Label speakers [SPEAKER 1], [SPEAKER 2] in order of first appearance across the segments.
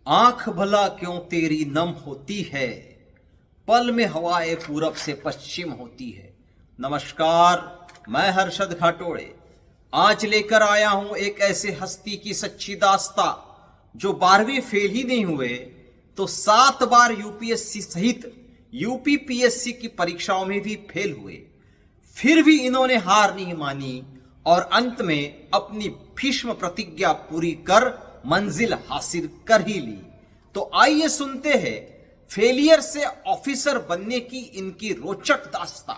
[SPEAKER 1] आंख भला क्यों तेरी नम होती है, पल में हवाएं पूरब से पश्चिम होती है। नमस्कार, मैं हर्षद घाटोड़े आज लेकर आया हूं एक ऐसे हस्ती की सच्ची दास्ता जो 12वीं फेल ही नहीं हुए तो 7 बार यूपीएससी सहित यूपीपीएससी की परीक्षाओं में भी फेल हुए। फिर भी इन्होंने हार नहीं मानी और अंत में अपनी भीष्म प्रतिज्ञा पूरी कर मंजिल हासिल कर ही ली। तो आइए सुनते हैं फेलियर से ऑफिसर बनने की इनकी रोचक दास्तां।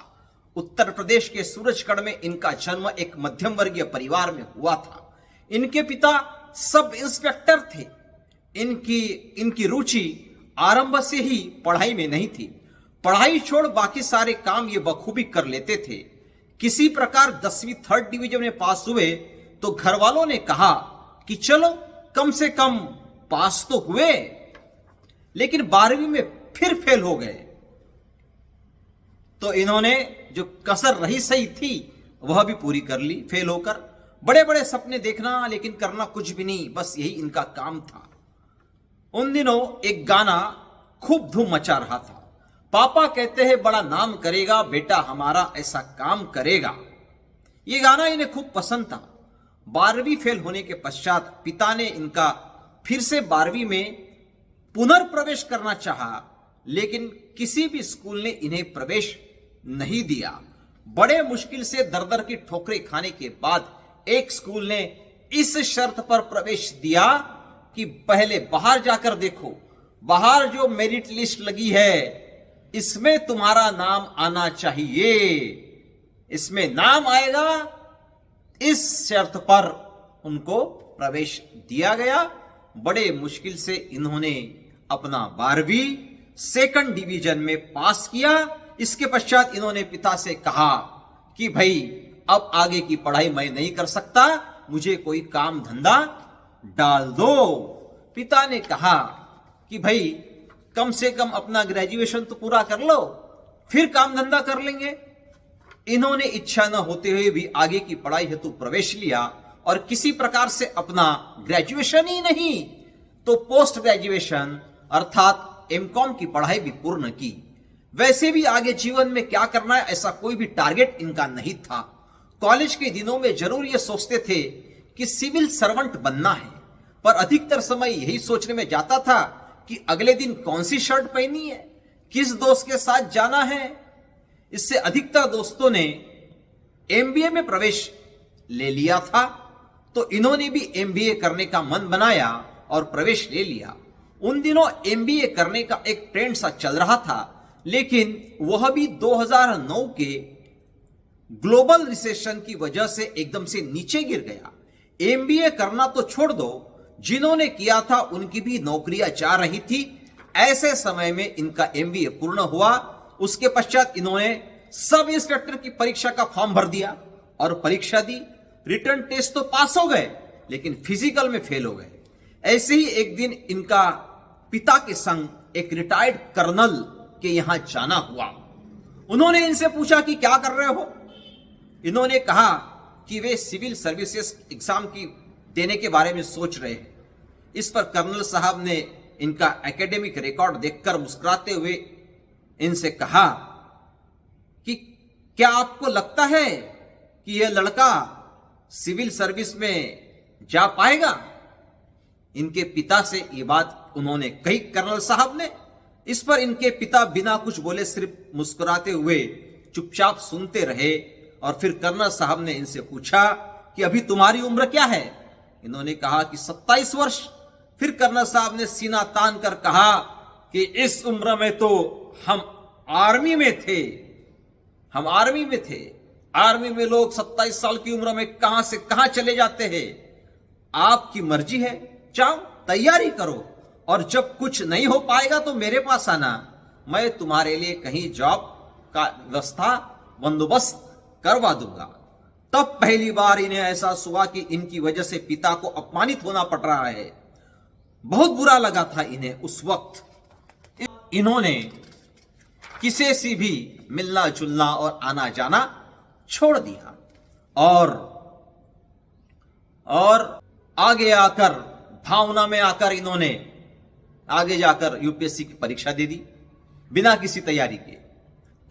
[SPEAKER 1] उत्तर प्रदेश के सूरजगढ़ में इनका जन्म एक मध्यम वर्गीय परिवार में हुआ था। इनके पिता सब इंस्पेक्टर थे। इनकी रुचि आरंभ से ही पढ़ाई में नहीं थी। पढ़ाई छोड़ बाकी सारे काम ये बखूबी कर लेते थे। किसी प्रकार 10वीं 3rd डिवीजन में पास हुए तो घर वालों ने कहा कि चलो कम से कम पास तो हुए, लेकिन 12वीं में फिर फेल हो गए। तो इन्होंने जो कसर रही सही थी वह भी पूरी कर ली। फेल होकर बड़े बड़े सपने देखना लेकिन करना कुछ भी नहीं, बस यही इनका काम था। उन दिनों एक गाना खूब धूम मचा रहा था। पापा कहते हैं बड़ा नाम करेगा, बेटा हमारा ऐसा काम करेगा। यह गाना इन्हें खूब पसंद था। 12वीं फेल होने के पश्चात पिता ने इनका फिर से 12वीं में पुनर्प्रवेश करना चाहा, लेकिन किसी भी स्कूल ने इन्हें प्रवेश नहीं दिया। बड़े मुश्किल से दर दर की ठोकरें खाने के बाद एक स्कूल ने इस शर्त पर प्रवेश दिया कि पहले बाहर जाकर देखो, बाहर जो मेरिट लिस्ट लगी है इसमें तुम्हारा नाम आना चाहिए। इसमें नाम आएगा, इस शर्त पर उनको प्रवेश दिया गया। बड़े मुश्किल से इन्होंने अपना 12वीं 2nd डिवीजन में पास किया। इसके पश्चात इन्होंने पिता से कहा कि भाई अब आगे की पढ़ाई मैं नहीं कर सकता, मुझे कोई काम धंधा डाल दो। पिता ने कहा कि भाई कम से कम अपना ग्रेजुएशन तो पूरा कर लो, फिर काम धंधा कर लेंगे। इन्होंने इच्छा न होते हुए भी आगे की पढ़ाई हेतु प्रवेश लिया और किसी प्रकार से अपना ग्रेजुएशन ही नहीं तो पोस्ट ग्रेजुएशन अर्थात एमकॉम की पढ़ाई भी पूर्ण की। वैसे भी आगे जीवन में क्या करना है ऐसा कोई भी टारगेट इनका नहीं था। कॉलेज के दिनों में जरूर ये सोचते थे कि सिविल सर्वेंट बनना है, पर अधिकतर समय यही सोचने में जाता था कि अगले दिन कौन सी शर्ट पहनी है, किस दोस्त के साथ जाना है। इससे अधिकतर दोस्तों ने एमबीए में प्रवेश ले लिया था, तो इन्होंने भी एमबीए करने का मन बनाया और प्रवेश ले लिया। उन दिनों एमबीए करने का एक ट्रेंड सा चल रहा था, लेकिन वह भी 2009 के ग्लोबल रिसेशन की वजह से एकदम से नीचे गिर गया। एमबीए करना तो छोड़ दो, जिन्होंने किया था उनकी भी नौकरियां जा रही थी। ऐसे समय में इनका एमबीए पूर्ण हुआ। उसके पश्चात इन्होंने सब इंस्पेक्टर की परीक्षा का फॉर्म भर दिया और परीक्षा दी। रिटर्न टेस्ट तो पास हो गए, लेकिन फिजिकल में फेल हो गए। ऐसे ही एक दिन इनका पिता के संग एक रिटायर्ड कर्नल के यहां जाना हुआ। उन्होंने इनसे पूछा कि क्या कर रहे हो। इन्होंने कहा कि वे सिविल सर्विसेज एग्जाम की देने के बारे में सोच रहे हैं। इस पर कर्नल साहब ने इनका एकेडमिक रिकॉर्ड देखकर मुस्कुराते हुए इनसे कहा कि क्या आपको लगता है कि यह लड़का सिविल सर्विस में जा पाएगा। इनके पिता से यह बात उन्होंने कही कर्नल साहब ने। इस पर इनके पिता बिना कुछ बोले सिर्फ मुस्कुराते हुए चुपचाप सुनते रहे। और फिर कर्नल साहब ने इनसे पूछा कि अभी तुम्हारी उम्र क्या है। इन्होंने कहा कि 27 वर्ष। फिर कर्नल साहब ने सीना तान कर कहा कि इस उम्र में तो हम आर्मी में थे। आर्मी में लोग 27 साल की उम्र में कहां से कहां चले जाते हैं। आपकी मर्जी है, जाओ तैयारी करो और जब कुछ नहीं हो पाएगा तो मेरे पास आना, मैं तुम्हारे लिए कहीं जॉब का व्यवस्था बंदोबस्त करवा दूंगा। तब पहली बार इन्हें एहसास हुआ कि इनकी वजह से पिता को अपमानित होना पड़ रहा है। बहुत बुरा लगा था इन्हें उस वक्त। इन्होंने किसी से भी मिलना जुलना और आना जाना छोड़ दिया और आगे आकर भावना में आकर इन्होंने आगे जाकर यूपीएससी की परीक्षा दे दी बिना किसी तैयारी के।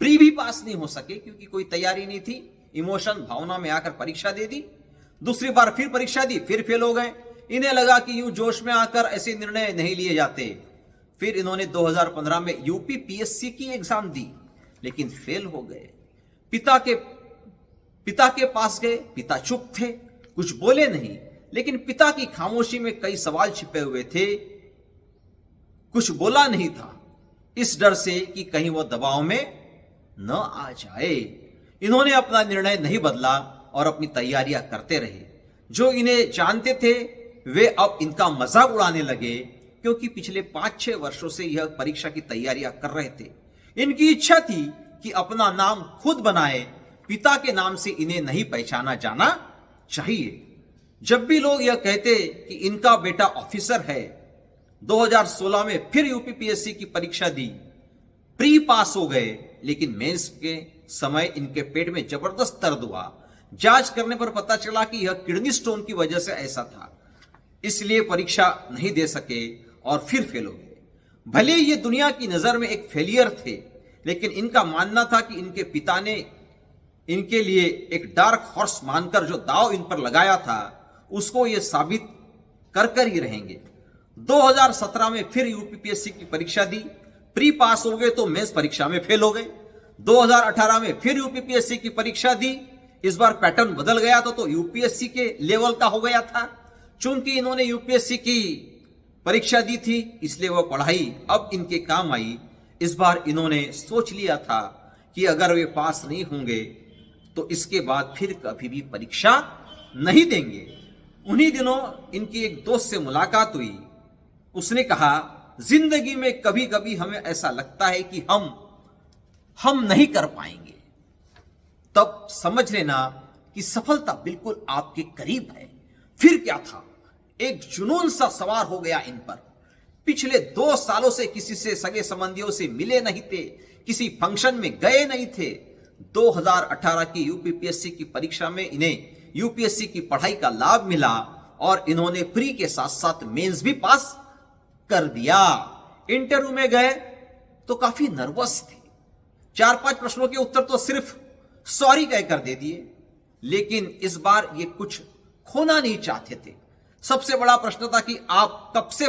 [SPEAKER 1] प्री भी पास नहीं हो सके क्योंकि कोई तैयारी नहीं थी, इमोशन भावना में आकर परीक्षा दे दी। दूसरी बार फिर परीक्षा दी, फिर फेल हो गए। इन्हें लगा कि यूं जोश में आकर ऐसे निर्णय नहीं लिए जाते। फिर इन्होंने 2015 में यूपी पीएससी की एग्जाम दी लेकिन फेल हो गए। पिता के पास गए, पिता चुप थे, कुछ बोले नहीं, लेकिन पिता की खामोशी में कई सवाल छिपे हुए थे। कुछ बोला नहीं था इस डर से कि कहीं वो दबाव में न आ जाए। इन्होंने अपना निर्णय नहीं बदला और अपनी तैयारियां करते रहे। जो इन्हें जानते थे वे अब इनका मजाक उड़ाने लगे क्योंकि पिछले 5-6 वर्षों से यह परीक्षा की तैयारियां कर रहे थे। इनकी इच्छा थी कि अपना नाम खुद बनाए, पिता के नाम से इन्हें नहीं पहचाना जाना चाहिए। जब भी लोग यह कहते कि इनका बेटा ऑफिसर है, 2016 में फिर यूपीपीएससी की परीक्षा दी, प्री पास हो गए, लेकिन मेंस के समय इनके पेट में जबरदस्त दर्द हुआ। जांच करने पर पता चला कि यह किडनी स्टोन की वजह से ऐसा था, इसलिए परीक्षा नहीं दे सके और फिर फेल हो गए। भले ये दुनिया की नजर में एक फेलियर थे, लेकिन इनका मानना था कि इनके पिता ने इनके लिए एक डार्क हॉर्स मानकर जो दाव इन पर लगाया था उसको ये साबित कर ही रहेंगे। 2017 में फिर यूपीपीएससी की परीक्षा दी, प्री पास हो गए तो मेंस परीक्षा में फेल हो गए। 2018 में फिर यूपीपीएससी की परीक्षा दी, इस बार पैटर्न बदल गया तो यूपीएससी के लेवल का हो गया था। चूंकि इन्होंने यूपीएससी की परीक्षा दी थी इसलिए वह पढ़ाई अब इनके काम आई। इस बार इन्होंने सोच लिया था कि अगर वे पास नहीं होंगे तो इसके बाद फिर कभी भी परीक्षा नहीं देंगे। उन्हीं दिनों इनकी एक दोस्त से मुलाकात हुई। उसने कहा, जिंदगी में कभी कभी हमें ऐसा लगता है कि हम नहीं कर पाएंगे, तब समझ लेना कि सफलता बिल्कुल आपके करीब है। फिर क्या था, एक जुनून सा सवार हो गया इन पर। पिछले 2 सालों से किसी से सगे संबंधियों से मिले नहीं थे, किसी फंक्शन में गए नहीं थे। 2018 की यूपीपीएससी की परीक्षा में इन्हें यूपीएससी की पढ़ाई का लाभ मिला और इन्होंने प्री के साथ साथ मेंस भी पास कर दिया। इंटरव्यू में गए तो काफी नर्वस थे। 4-5 प्रश्नों के उत्तर तो सिर्फ सॉरी कहकर दे दिए, लेकिन इस बार ये कुछ खोना नहीं चाहते थे। सबसे बड़ा प्रश्न था कि आप कब से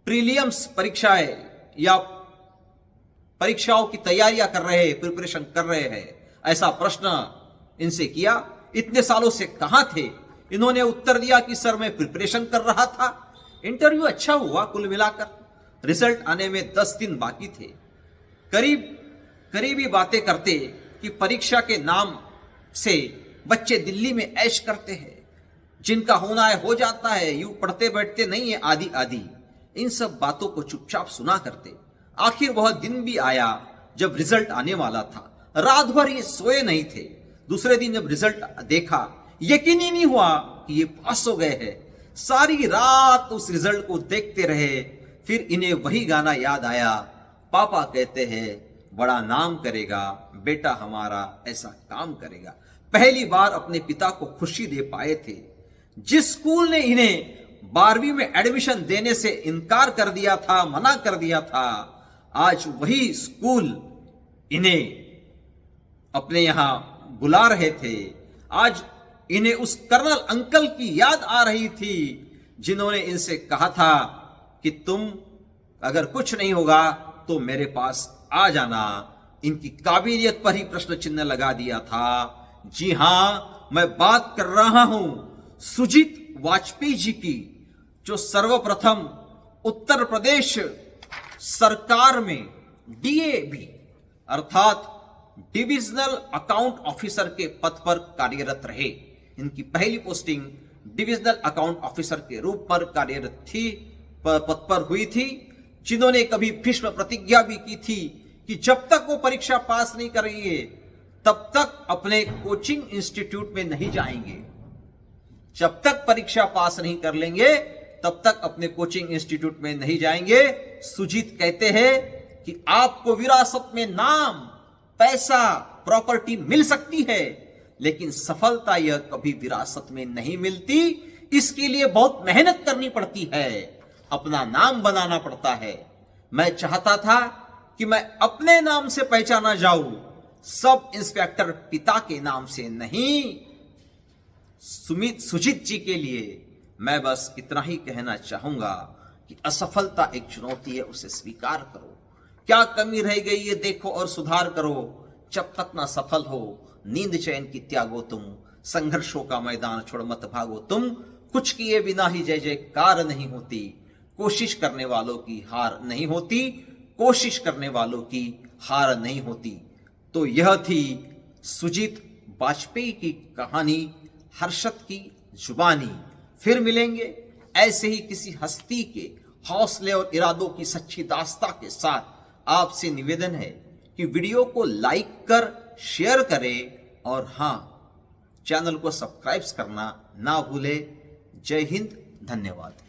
[SPEAKER 1] प्रीलिम्स परीक्षाएं या परीक्षाओं की तैयारियां कर रहे हैं, प्रिपरेशन कर रहे हैं, ऐसा प्रश्न इनसे किया। इतने सालों से कहां थे? इन्होंने उत्तर दिया कि सर मैं प्रिपरेशन कर रहा था। इंटरव्यू अच्छा हुआ, कुल मिलाकर रिजल्ट आने में 10 दिन बाकी थे। करीबी बातें करते कि परीक्षा के नाम से बच्चे दिल्ली में ऐश करते हैं, जिनका होना है हो जाता है, यूं पढ़ते बैठते नहीं है आदि आदि। इन सब बातों को चुपचाप सुना करते। आखिर वह दिन भी आया जब रिजल्ट आने वाला था। रात भर ये सोए नहीं थे। दूसरे दिन जब रिजल्ट देखा, यकीन ही नहीं हुआ कि ये पास हो गए हैं। सारी रात उस रिजल्ट को देखते रहे। फिर इन्हें वही गाना याद आया, पापा कहते हैं बड़ा नाम करेगा, बेटा हमारा ऐसा काम करेगा। पहली बार अपने पिता को खुशी दे पाए थे। जिस स्कूल ने इन्हें 12वीं में एडमिशन देने से इनकार कर दिया था, मना कर दिया था, आज वही स्कूल इन्हें अपने यहां बुला रहे थे। आज इन्हें उस कर्नल अंकल की याद आ रही थी जिन्होंने इनसे कहा था कि तुम अगर कुछ नहीं होगा तो मेरे पास आ जाना। इनकी काबिलियत पर ही प्रश्न चिन्ह लगा दिया था। जी हां, मैं बात कर रहा हूं सुजीत वाजपेयी जी की, जो सर्वप्रथम उत्तर प्रदेश सरकार में डीएबी अर्थात डिविजनल अकाउंट ऑफिसर के पद पर कार्यरत रहे। इनकी पहली पोस्टिंग डिविजनल अकाउंट ऑफिसर के रूप पर कार्यरत थी, पद पर हुई थी, जिन्होंने कभी भीष्म प्रतिज्ञा भी की थी कि जब तक वो परीक्षा पास नहीं करेंगे तब तक अपने कोचिंग इंस्टीट्यूट में नहीं जाएंगे। जब तक परीक्षा पास नहीं कर लेंगे तब तक अपने कोचिंग इंस्टीट्यूट में नहीं जाएंगे। सुजीत कहते हैं कि आपको विरासत में नाम, पैसा, प्रॉपर्टी मिल सकती है, लेकिन सफलता यह कभी विरासत में नहीं मिलती। इसके लिए बहुत मेहनत करनी पड़ती है। अपना नाम बनाना पड़ता है। मैं चाहता था कि मैं अपने नाम से पहचाना जाऊं, सब इंस्पेक्टर पिता के नाम से नहीं। सुजीत जी के लिए मैं बस इतना ही कहना चाहूंगा कि असफलता एक चुनौती है, उसे स्वीकार करो। क्या कमी रह गई ये देखो और सुधार करो। जब तक ना सफल हो नींद चैन की त्यागो तुम, संघर्षों का मैदान छोड़ मत भागो तुम। कुछ किए बिना ही जय जयकार नहीं होती, कोशिश करने वालों की हार नहीं होती, कोशिश करने वालों की हार नहीं होती। तो यह थी सुजीत वाजपेयी की कहानी, हर्षद की जुबानी। फिर मिलेंगे ऐसे ही किसी हस्ती के हौसले और इरादों की सच्ची दास्तां के साथ। आपसे निवेदन है कि वीडियो को लाइक कर शेयर करें और हां, चैनल को सब्सक्राइब करना ना भूले। जय हिंद, धन्यवाद।